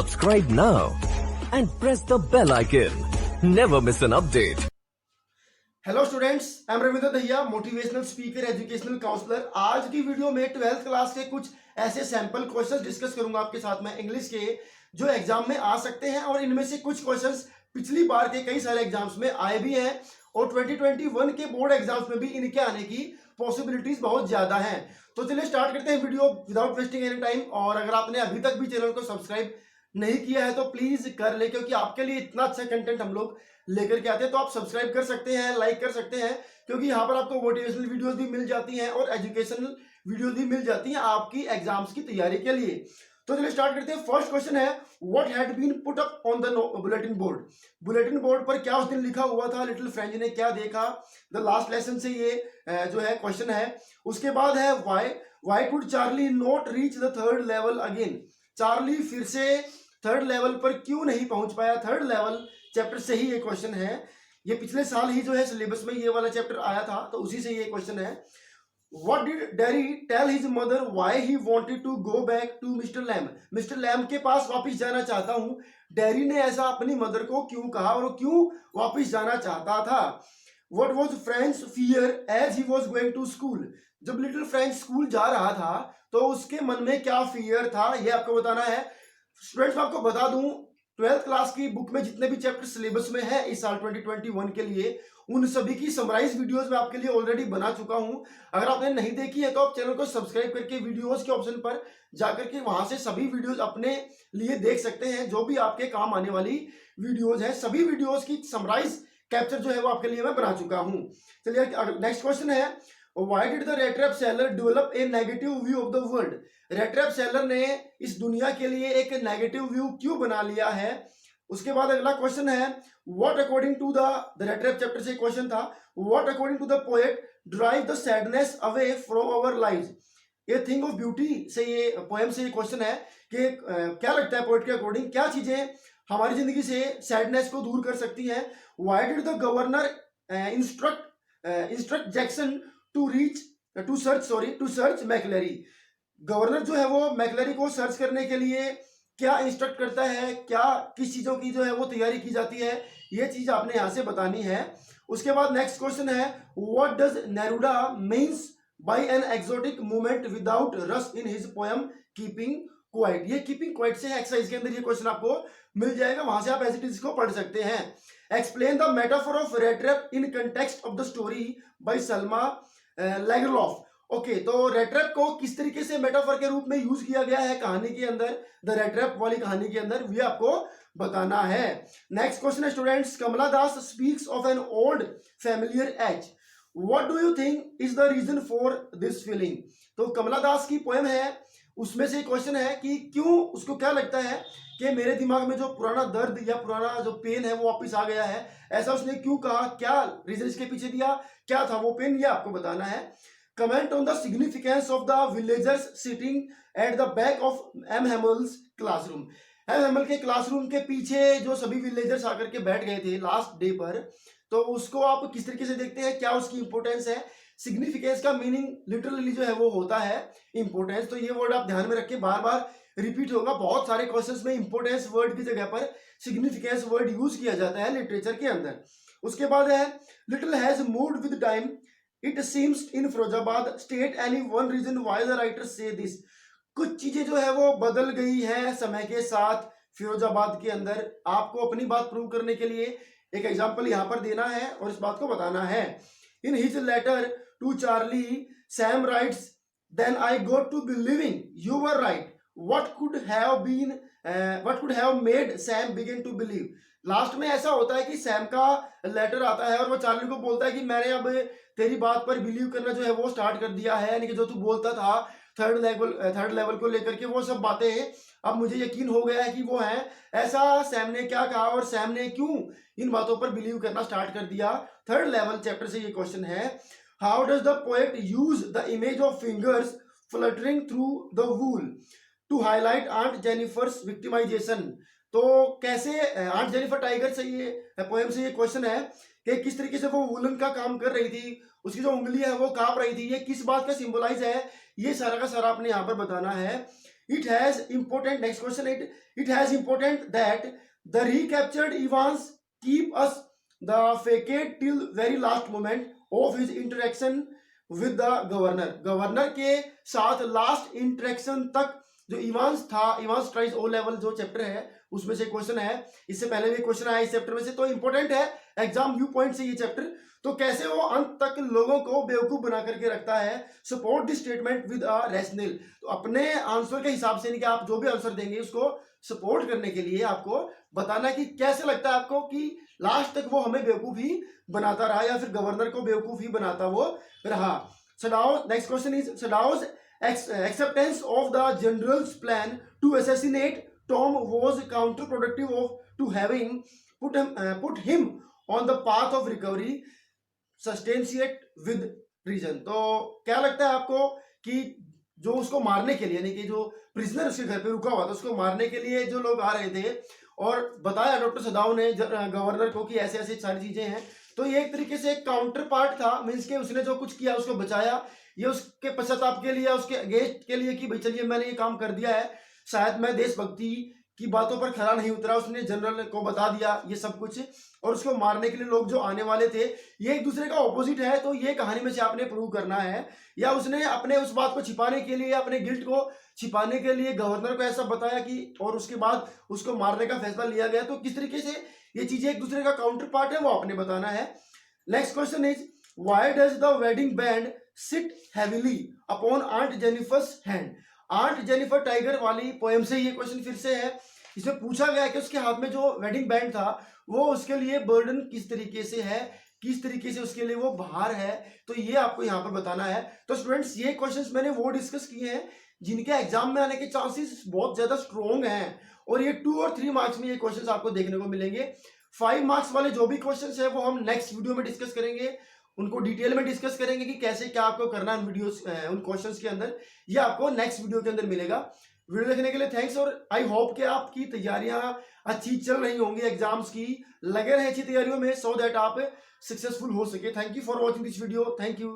Subscribe now and press the bell icon. Never miss an update. Hello students, I am Ravindra Dahiya, motivational speaker, educational counsellor. आज की video में 12th class के कुछ ऐसे sample questions discuss करूंगा आपके साथ में इंग्लिश के, जो एग्जाम में आ सकते हैं और इनमें से कुछ क्वेश्चंस पिछली बार के कई सारे एग्जाम्स में आए भी हैं और 2021 के बोर्ड एग्जाम्स में भी इनके आने की पॉसिबिलिटीज बहुत ज्यादा हैं। तो चलिए स्टार्ट करते हैं video without wasting any time. और अगर आपने अभी तक भी चैनल को सब्सक्राइब नहीं किया है तो प्लीज कर ले, क्योंकि आपके लिए इतना अच्छा कंटेंट हम लोग लेकर के आते हैं। तो आप सब्सक्राइब कर सकते हैं, लाइक कर सकते हैं, क्योंकि यहाँ पर आपको मोटिवेशनल वीडियोस भी मिल जाती हैं और एजुकेशनल वीडियोस भी मिल जाती हैं आपकी एग्जाम्स की तैयारी के लिए। तो चलिए स्टार्ट करते हैं। फर्स्ट क्वेश्चन है, what had been put up on the bulletin board. Bulletin board पर क्या उस दिन लिखा हुआ था, लिटिल फ्रेंच ने क्या देखा। द लास्ट लेसन से ये जो है क्वेश्चन है। उसके बाद है why could Charlie not reach the third level again. Charlie फिर से थर्ड लेवल पर क्यों नहीं पहुंच पाया। थर्ड लेवल चैप्टर से ही ये क्वेश्चन है। ये पिछले साल ही जो है सिलेबस में ये वाला चैप्टर आया था, तो उसी से ये क्वेश्चन है। What did Derry tell his mother why he wanted to go back to Mr. Lamb? Mr. Lamb के पास वापस जाना चाहता हूं। डेरी ने ऐसा अपनी मदर को क्यों कहा और क्यों वापस जाना चाहता था। What was Frank's fear as he was going to school? जब लिटिल फ्रेंच स्कूल जा रहा था तो उसके मन में क्या फियर था, ये आपको बताना है। स्टूडेंट्स मैं आपको बता दूं, 12th क्लास की बुक में जितने भी चैप्टर सिलेबस में है इस साल 2021 के लिए, उन सभी की समराइज वीडियोस मैं आपके लिए ऑलरेडी बना चुका हूं। अगर आपने नहीं देखी है तो आप चैनल को सब्सक्राइब करके वीडियोस के ऑप्शन पर जाकर के वहां से सभी वीडियोस अपने लिए देख सकते हैं। जो भी आपके काम आने वाली वीडियोस है, सभी वीडियोस की समराइज कैप्चर जो है वो आपके लिए मैं बना चुका हूं। चलिए नेक्स्ट क्वेश्चन है, Why did the red trap seller develop a negative view of the world? Red trap seller ने इस दुनिया के लिए एक नेगेटिव व्यू क्यों बना लिया है। उसके बाद अगला क्वेश्चन है, what according to the red trap chapter से क्वेश्चन था, what according to the poet drive the sadness away from our lives. ये थिंग ऑफ ब्यूटी से ये पोएम से ये क्वेश्चन है कि क्या लगता है पोएट के अकॉर्डिंग क्या चीजें हमारी जिंदगी से सैडनेस को दूर कर सकती हैं। Why did the governor instruct Jackson to search McCleary. Governor जो है वो मैकलरी को सर्च करने के लिए क्या इंस्ट्रक्ट करता है, क्या किस चीजों की जो है वो तैयारी की जाती है, ये चीज आपने यहां से बतानी है। उसके बाद नेक्स्ट क्वेश्चन है, what does Neruda means by an exotic movement without rush in his poem keeping quiet. ये कीपिंग क्वाइट से एक्सरसाइज के अंदर ये क्वेश्चन आपको मिल जाएगा, वहां से आप एज इट इज को पढ़ सकते हैं। Explain the metaphor of rat trap in context of the story by Selma Lagerlof. Okay, तो रेड ट्रैप को किस तरीके से मेटाफर के रूप में यूज किया गया है कहानी के अंदर, द रेड ट्रैप वाली कहानी के अंदर, ये आपको बताना है। नेक्स्ट क्वेश्चन है students, Kamala Das speaks of an old familiar ache. What do you think is the reason for this feeling. तो कमला दास की पोएम है, उसमें से क्वेश्चन है कि क्यों उसको क्या लगता है कि मेरे दिमाग में जो पुराना दर्द या पुराना जो पेन है वो वापस आ गया है, ऐसा उसने क्यों कहा, क्या रीजन इसके पीछे दिया, क्या था वो पेन, ये आपको बताना है। Comment on the significance of the villagers sitting at the back of M Hamel's classroom. M Hamel के क्लासरूम के पीछे जो सभी विलेजर्स आकर के बैठ गए थे लास्ट डे पर, तो उसको आप किस तरीके से देखते हैं, क्या उसकी इंपोर्टेंस है। सिग्निफिकेंस का मीनिंग लिटरली जो है वो होता है इंपोर्टेंस, तो ये वर्ड आप ध्यान में रखें, बार बार रिपीट होगा। बहुत सारे क्वेश्चंस में इंपोर्टेंस वर्ड की जगह पर सिग्निफिकेंस वर्ड यूज किया जाता है लिटरेचर के अंदर। उसके बाद है, little has moved with time it seems in Firozabad state any one reason why the writer say this. कुछ चीजें जो है वो बदल गई है समय के साथ फिरोजाबाद के अंदर। आपको अपनी बात प्रूव करने के लिए एक एग्जांपल यहां पर देना है और इस बात को बताना है। In his letter to Charlie Sam writes, then I got to believing you were right, what could have made Sam begin to believe. Last में ऐसा होता है कि सैम का लेटर आता है और वो चार्ली को बोलता है कि मैंने अब तेरी बात पर बिलीव करना जो है वो स्टार्ट कर दिया है, यानी कि जो तू बोलता था थर्ड लेवल को लेकर के वो सब बातें अब मुझे यकीन हो गया है कि वो है। ऐसा सैम ने क्या कहा और सैम ने क्यों इन बातों पर बिलीव करना स्टार्ट कर दिया। थर्ड लेवल चैप्टर से ये क्वेश्चन है। How does the poet use the image of fingers fluttering through the wool to highlight Aunt Jennifer's victimization. तो कैसे आंट जेनिफर टाइगर से ये पोएम से ये क्वेश्चन है कि किस तरीके से वो वूलन का काम कर रही थी, उसकी जो उंगली है वो कांप रही थी, ये किस बात का सिंबलाइज है, ये सारा का सारा आपने यहाँ पर बताना है। it has important, next question, it has important that the recaptured Evans keep us the facade till very last moment of his interaction with the governor. Governor के साथ लास्ट इंटरेक्शन तक जो इवांस था, इवांस ट्राइज ओ लेवल जो chapter है उसमें से question है, इससे पहले भी क्वेश्चन आया इस चैप्टर में से, तो इंपॉर्टेंट है एग्जाम व्यू पॉइंट से ये चैप्टर। तो कैसे वो अंत तक लोगों को बेवकूफ बना करके रखता है, support this statement with a rational, तो अपने आंसर के हिसाब से, नहीं कि आप जो भी आंसर देंगे उसको सपोर्ट करने के लिए आपको बताना कि कैसे लगता है आपको कि लास्ट तक वो हमें बेवकूफ ही बनाता रहा या फिर गवर्नर को बेवकूफ ही बनाता वो रहा। Sadao, next question is Sadao's acceptance of the general's plan to assassinate Tom was counterproductive to having put him on the path of recovery, substantiate with reason। तो क्या लगता है आपको कि जो उसको मारने के लिए, यानी कि जो प्रिजनर उसके घर पे रुका हुआ था उसको मारने के लिए जो लोग आ रहे थे और बताया डॉक्टर सदाव ने गवर्नर को कि ऐसे ऐसे सारी चीजें हैं, तो ये एक तरीके से एक काउंटर पार्ट था, मीन्स के उसने जो कुछ किया उसको बचाया, ये उसके पश्चाताप के लिए, उसके अगेंस्ट के लिए कि भाई चलिए मैंने ये काम कर दिया है, शायद मैं देशभक्ति की बातों पर खरा नहीं उतरा, उसने जनरल को बता दिया ये सब कुछ, और उसको मारने के लिए लोग जो आने वाले थे ये एक दूसरे का ऑपोजिट है, तो ये कहानी में से आपने प्रूव करना है, या उसने अपने उस बात को छिपाने के लिए, अपने गिल्ट को छिपाने के लिए गवर्नर को ऐसा बताया कि, और उसके बाद उसको मारने का फैसला लिया गया, तो किस तरीके से ये चीजें एक दूसरे का काउंटर पार्ट है वो आपने बताना है। Next question is why does the wedding band sit heavily upon Aunt Jennifer's hand. Aunt Jennifer tiger वाली पोएम से ये क्वेश्चन फिर से है, इसमें पूछा गया कि उसके हाथ में जो वेडिंग बैंड था वो उसके लिए बर्डन किस तरीके से है, किस तरीके से उसके लिए वो भार है, तो ये आपको यहाँ पर बताना है। तो स्टूडेंट्स ये क्वेश्चंस मैंने वो डिस्कस किए हैं जिनके एग्जाम में आने के चांसेस बहुत ज्यादा स्ट्रॉन्ग हैं, और ये 2 और 3 मार्क्स में ये क्वेश्चंस आपको देखने को मिलेंगे। 5 मार्क्स वाले जो भी क्वेश्चंस है वो हम नेक्स्ट वीडियो में डिस्कस करेंगे, उनको डिटेल में डिस्कस करेंगे कि कैसे क्या आपको करना है वीडियोस उन क्वेश्चंस के अंदर, ये आपको नेक्स्ट वीडियो के अंदर मिलेगा। वीडियो देखने के लिए थैंक्स, और आई होप कि आपकी तैयारियां अच्छी चल रही होंगी एग्जाम्स की, लगे रहे अच्छी तैयारियों में सो दैट आप सक्सेसफुल हो सके। Thank you for watching this video, thank you.